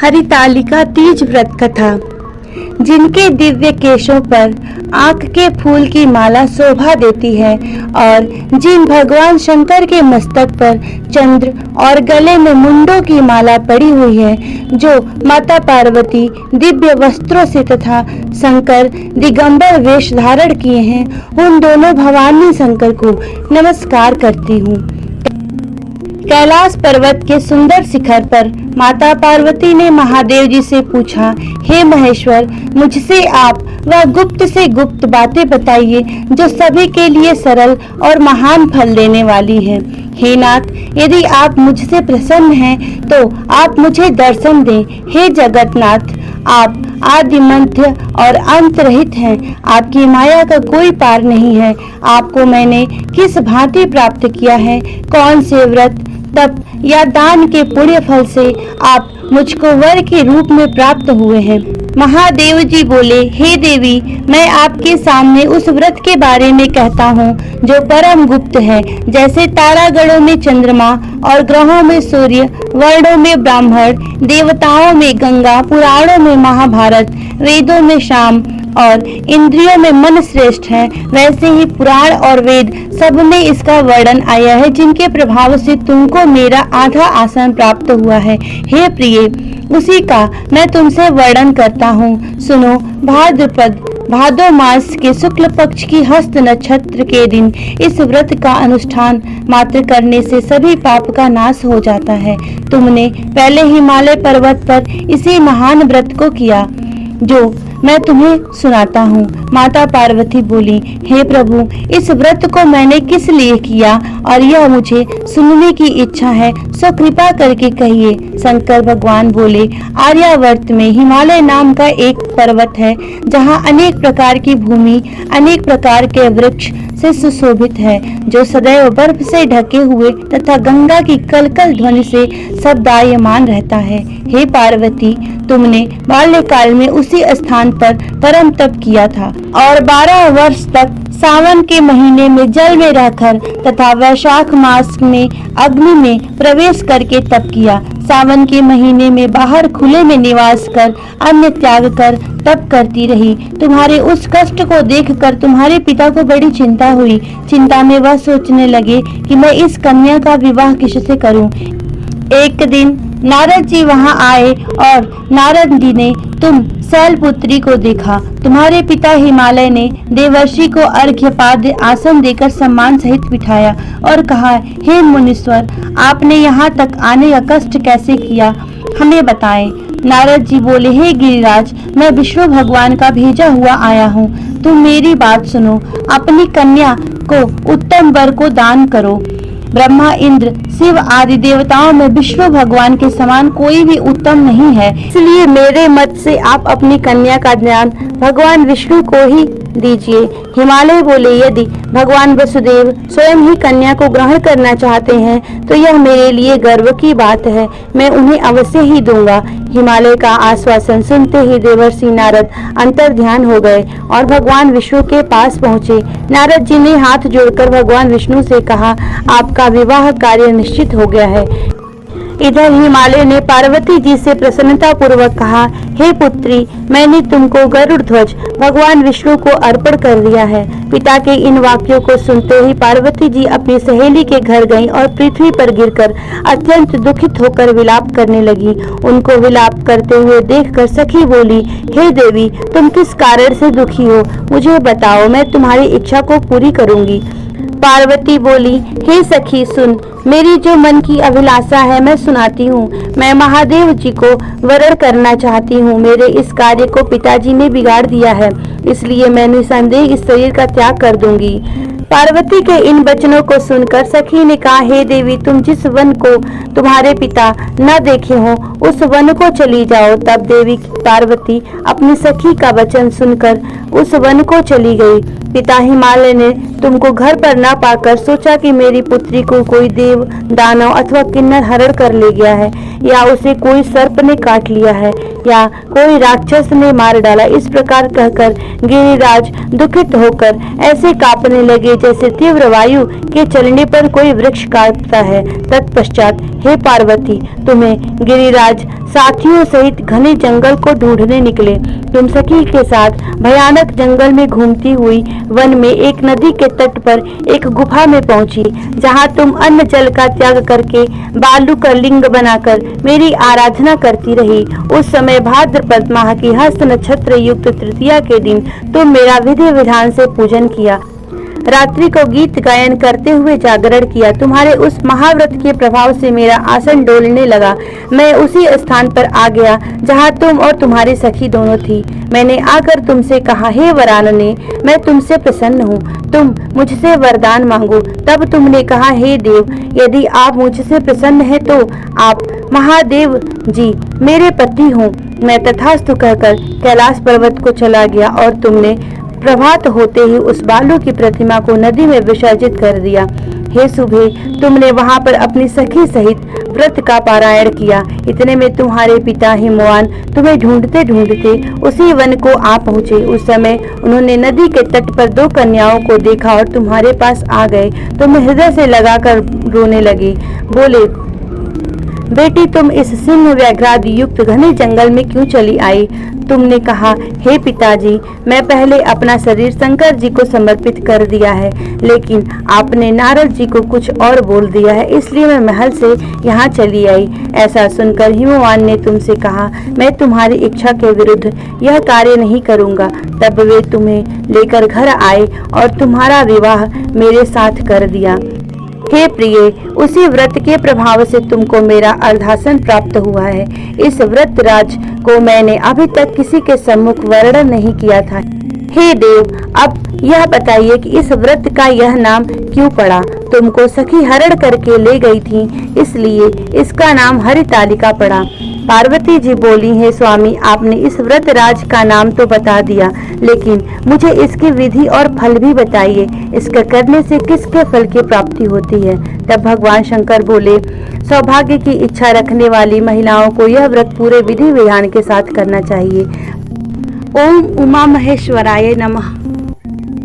हरितालिका तीज व्रत कथा। जिनके दिव्य केशों पर आंख के फूल की माला शोभा देती है और जिन भगवान शंकर के मस्तक पर चंद्र और गले में मुंडों की माला पड़ी हुई है, जो माता पार्वती दिव्य वस्त्रों से तथा शंकर दिगंबर वेश धारण किए हैं, उन दोनों भवानी शंकर को नमस्कार करती हूँ। कैलाश पर्वत के सुंदर शिखर पर माता पार्वती ने महादेव जी से पूछा, हे महेश्वर, मुझसे आप वह गुप्त से गुप्त बातें बताइए जो सभी के लिए सरल और महान फल देने वाली है। हे नाथ, यदि आप मुझसे प्रसन्न हैं तो आप मुझे दर्शन दें। हे जगन्नाथ, आप आदि मध्य और अंत रहित हैं। आपकी माया का कोई पार नहीं है। आपको मैंने किस भांति प्राप्त किया है? कौन से व्रत, तप या दान के पुण्य फल से आप मुझको वर के रूप में प्राप्त हुए हैं? महादेव जी बोले, हे देवी, मैं आपके सामने उस व्रत के बारे में कहता हूँ जो परम गुप्त है। जैसे तारागणों में चंद्रमा और ग्रहों में सूर्य, वर्णों में ब्राह्मण, देवताओं में गंगा, पुराणों में महाभारत, वेदों में शाम और इंद्रियों में मन श्रेष्ठ है, वैसे ही पुराण और वेद सब में इसका वर्णन आया है, जिनके प्रभाव से तुमको मेरा आधा आसन प्राप्त हुआ है। हे प्रिय, उसी का मैं तुमसे वर्णन करता हूँ। सुनो। भादो मास के शुक्ल पक्ष की हस्त नक्षत्र के दिन इस व्रत का अनुष्ठान मात्र करने से सभी पाप का नाश हो जाता है। तुमने पहले हिमालय पर्वत पर इसी महान व्रत को किया जो मैं तुम्हें सुनाता हूँ। माता पार्वती बोली, हे प्रभु, इस व्रत को मैंने किस लिए किया और यह मुझे सुनने की इच्छा है, सो कृपा करके कहिए। शंकर भगवान बोले, आर्यावर्त में हिमालय नाम का एक पर्वत है, जहाँ अनेक प्रकार की भूमि, अनेक प्रकार के वृक्ष से सुशोभित है, जो सदैव बर्फ से ढके हुए तथा गंगा की कलकल ध्वनि से शब्दायमान रहता है। हे पार्वती, तुमने बाल्यकाल में उसी स्थान पर परम तप किया था और 12 वर्ष तक सावन के महीने में जल में रहकर तथा वैशाख मास में अग्नि में प्रवेश करके तप किया। सावन के महीने में बाहर खुले में निवास कर अन्न त्याग कर तप करती रही। तुम्हारे उस कष्ट को देखकर तुम्हारे पिता को बड़ी चिंता हुई। चिंता में वह सोचने लगे कि मैं इस कन्या का विवाह किससे करूं। एक दिन नारद जी वहां आए और नारद जी ने तुम शैलपुत्री को देखा। तुम्हारे पिता हिमालय ने देवर्षि को अर्घ्यपाद्य आसन देकर सम्मान सहित बिठाया और कहा, हे मुनीश्वर, आपने यहाँ तक आने का कष्ट कैसे किया, हमें बताएं। नारद जी बोले, हे गिरिराज, मैं विष्णु भगवान का भेजा हुआ आया हूँ। तुम मेरी बात सुनो। अपनी कन्या को उत्तम वर को दान करो। ब्रह्मा, इंद्र, शिव आदि देवताओं में विष्णु भगवान के समान कोई भी उत्तम नहीं है, इसलिए मेरे मत से आप अपनी कन्या का दान भगवान विष्णु को ही दीजिए। हिमालय बोले, यदि भगवान वसुदेव स्वयं ही कन्या को ग्रहण करना चाहते हैं तो यह मेरे लिए गर्व की बात है, मैं उन्हें अवश्य ही दूंगा। हिमालय का आश्वासन सुनते ही देवर्षि नारद अंतर ध्यान हो गए और भगवान विष्णु के पास पहुँचे। नारद जी ने हाथ जोड़कर भगवान विष्णु से कहा, आपका विवाह कार्य निश्चित हो गया है। इधर हिमालय ने पार्वती जी से प्रसन्नता पूर्वक कहा, हे पुत्री, मैंने तुमको गरुड़ ध्वज भगवान विष्णु को अर्पण कर दिया है। पिता के इन वाक्यों को सुनते ही पार्वती जी अपनी सहेली के घर गईं और पृथ्वी पर गिरकर अत्यंत दुखित होकर विलाप करने लगी। उनको विलाप करते हुए देखकर सखी बोली, हे देवी, तुम किस कारण से दुखी हो, मुझे बताओ, मैं तुम्हारी इच्छा को पूरी करूंगी। पार्वती बोली, हे सखी, सुन, मेरी जो मन की अभिलाषा है मैं सुनाती हूँ। मैं महादेव जी को वरण करना चाहती हूँ। मेरे इस कार्य को पिताजी ने बिगाड़ दिया है, इसलिए मैं निसंदेह इस शरीर का त्याग कर दूंगी। पार्वती के इन वचनों को सुनकर सखी ने कहा, हे देवी, तुम जिस वन को तुम्हारे पिता न देखे हो उस वन को चली जाओ। तब देवी पार्वती अपनी सखी का वचन सुनकर उस वन को चली गई। पिता हिमालय ने तुमको घर पर न पाकर सोचा कि मेरी पुत्री को कोई देव, दानव अथवा किन्नर हरण कर ले गया है, या उसे कोई सर्प ने काट लिया है, या कोई राक्षस ने मार डाला। इस प्रकार कहकर गिरिराज दुखित होकर ऐसे कांपने लगे जैसे तीव्र वायु के चलने पर कोई वृक्ष कांपता है। तत्पश्चात हे पार्वती, तुम्हें गिरिराज साथियों सहित घने जंगल को ढूंढने निकले। तुम सखी के साथ भयानक जंगल में घूमती हुई वन में एक नदी के तट पर एक गुफा में पहुंची, जहां तुम अन्न जल का त्याग करके बालू का लिंग बनाकर मेरी आराधना करती रही। उस समय भाद्रपद माह की हस्त नक्षत्र युक्त तृतीया के दिन तुम मेरा विधि विधान से पूजन किया, रात्रि को गीत गायन करते हुए जागरण किया। तुम्हारे उस महाव्रत के प्रभाव से मेरा आसन डोलने लगा। मैं उसी स्थान पर आ गया जहाँ तुम और तुम्हारी सखी दोनों थी। मैंने आकर तुमसे कहा, हे वरानने, मैं तुमसे प्रसन्न हूँ, तुम मुझसे वरदान मांगो। तब तुमने कहा, हे देव, यदि आप मुझसे प्रसन्न हैं तो आप महादेव जी मेरे पति हों। मैं तथास्तु कहकर कैलाश पर्वत को चला गया और तुमने प्रभात होते ही उस बालू की प्रतिमा को नदी में विसर्जित कर दिया। हे सुबह, तुमने वहां पर अपनी सखी सहित व्रत का पारायण किया। इतने में तुम्हारे पिता हिमवान तुम्हें ढूंढते ढूंढते उसी वन को आ पहुँचे। उस समय उन्होंने नदी के तट पर 2 कन्याओं को देखा और तुम्हारे पास आ गए। तुम हृदय से लगाकर रोने लगे, बोले, बेटी, तुम इस सिंह व्याघ्रादि युक्त घने जंगल में क्यों चली आई? तुमने कहा, हे पिताजी, मैं पहले अपना शरीर शंकर जी को समर्पित कर दिया है, लेकिन आपने नारद जी को कुछ और बोल दिया है, इसलिए मैं महल से यहाँ चली आई। ऐसा सुनकर हिमवान ने तुमसे कहा, मैं तुम्हारी इच्छा के विरुद्ध यह कार्य नहीं करूँगा। तब वे तुम्हें लेकर घर आए और तुम्हारा विवाह मेरे साथ कर दिया। हे प्रिय, उसी व्रत के प्रभाव से तुमको मेरा अर्धासन प्राप्त हुआ है। इस व्रत राज को मैंने अभी तक किसी के सम्मुख वर्णन नहीं किया था। हे देव, अब यह बताइए कि इस व्रत का यह नाम क्यों पड़ा? तुमको सखी हरण करके ले गई थी, इसलिए इसका नाम हरितालिका पड़ा। पार्वती जी बोली, है स्वामी, आपने इस व्रत राज का नाम तो बता दिया, लेकिन मुझे इसकी विधि और फल भी बताइए। इसका करने से किसके फल की प्राप्ति होती है? तब भगवान शंकर बोले, सौभाग्य की इच्छा रखने वाली महिलाओं को यह व्रत पूरे विधि विधान के साथ करना चाहिए। ओम उमा महेश्वराय नमः।